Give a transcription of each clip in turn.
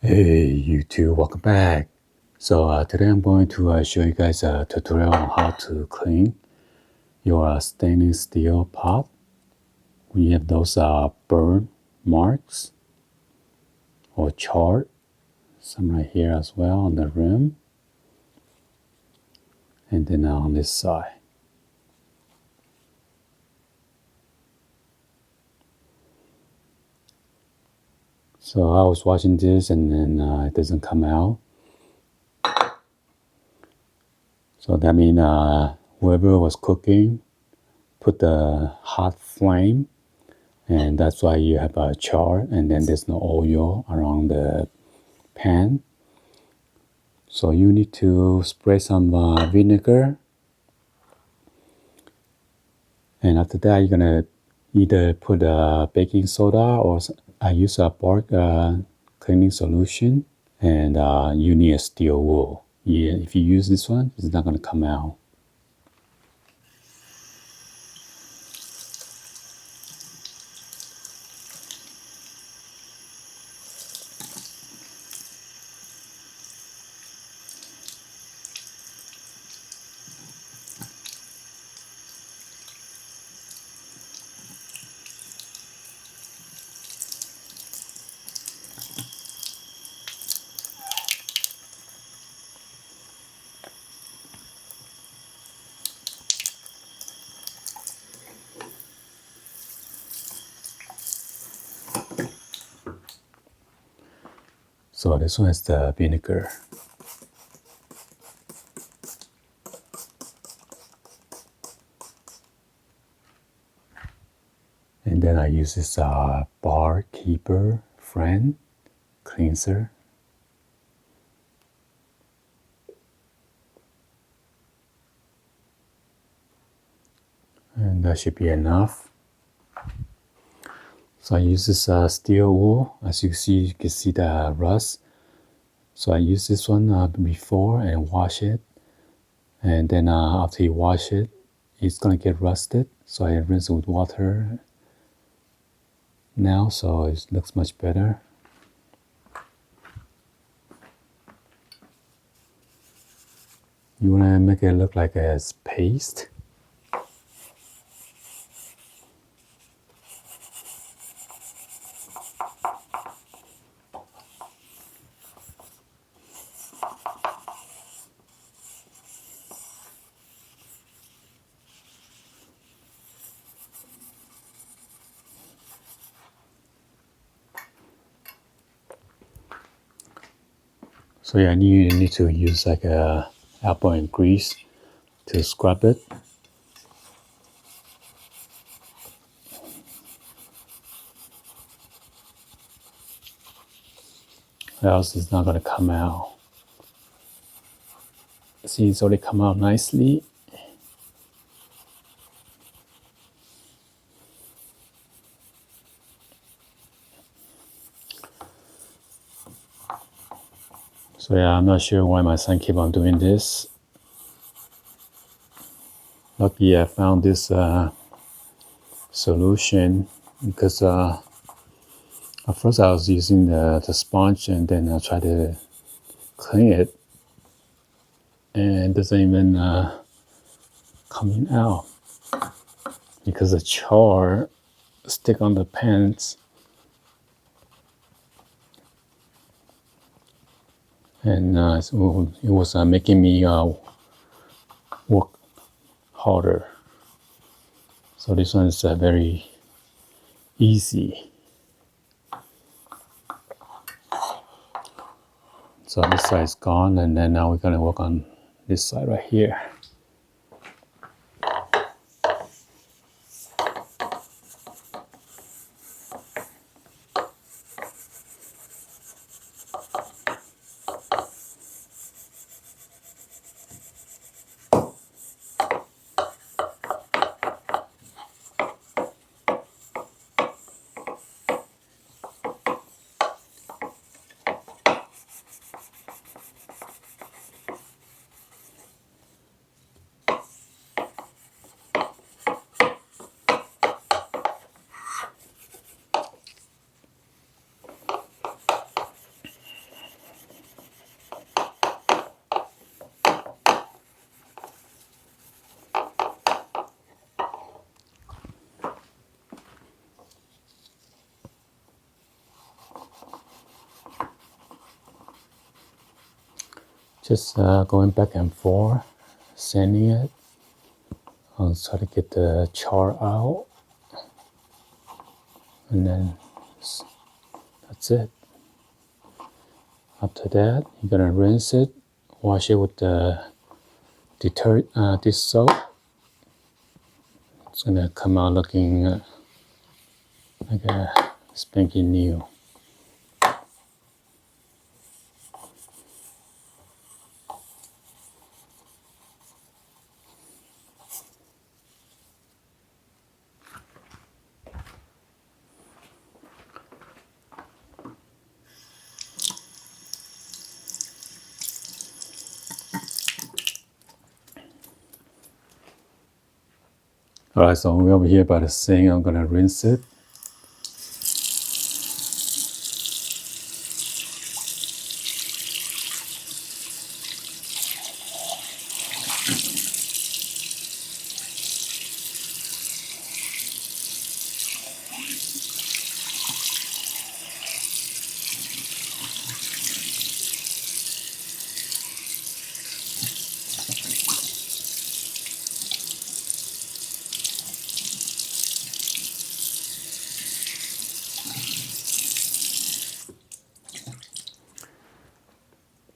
Hey YouTube, welcome back. So today I'm going to show you guys a tutorial on how to clean your stainless steel pot when you have those burn marks or charred. Some right here as well on the rim, and then on this side. So I was watching this and then it doesn't come out. So that means whoever was cooking put the hot flame, and that's why you have a char, and then there's no oil around the pan. So you need to spray some vinegar, and after that you're gonna either put baking soda, or I use a bark cleaning solution, and you need a steel wool. Yeah, if you use this one, it's not gonna come out. So this one is the vinegar. And then I use this bar keeper friend cleanser. And that should be enough. So I use this steel wool. As you can see the rust. So I use this one before and wash it. And then after you wash it, it's gonna get rusted. So I rinse it with water now, so it looks much better. You wanna make it look like a paste. So yeah, you need to use like a alcohol and grease to scrub it. Or else it's not gonna come out. See, it's already come out nicely. So yeah, I'm not sure why my son keep on doing this. Lucky I found this solution, because at first I was using the sponge, and then I tried to clean it, and it doesn't even coming out because the char stick on the pants. And it was making me work harder. So this one is very easy. So this side is gone, and then now we're gonna work on this side right here. Just going back and forth, sanding it. I'll try to get the char out, and then that's it. After that, you're gonna rinse it, wash it with the dish soap. It's gonna come out looking like a spanking new. Alright, so we're over here by the sink. I'm gonna rinse it.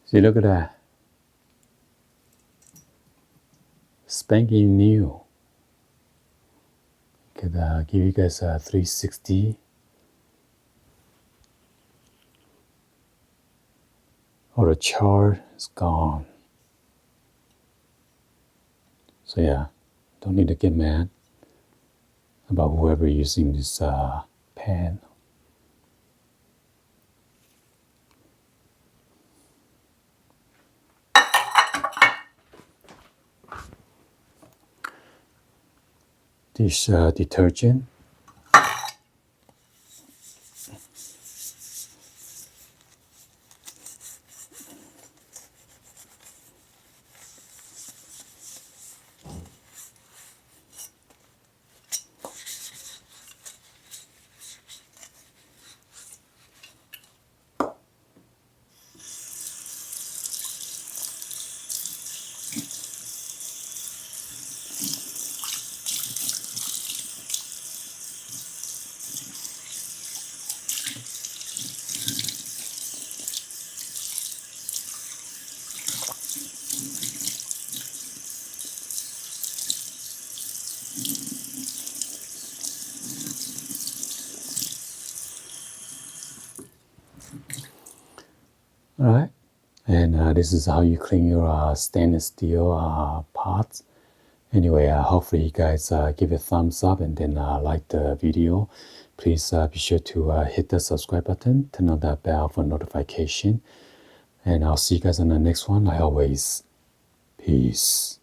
See, look at that. Spanking new. Could give you guys a 360. All the char is gone. So yeah, don't need to get mad about whoever using this pan. Dish detergent. All right, and this is how you clean your stainless steel pots. Anyway, hopefully you guys give it a thumbs up and then like the video. Please be sure to hit the subscribe button, turn on that bell for notification. And I'll see you guys on the next one. Like always, peace.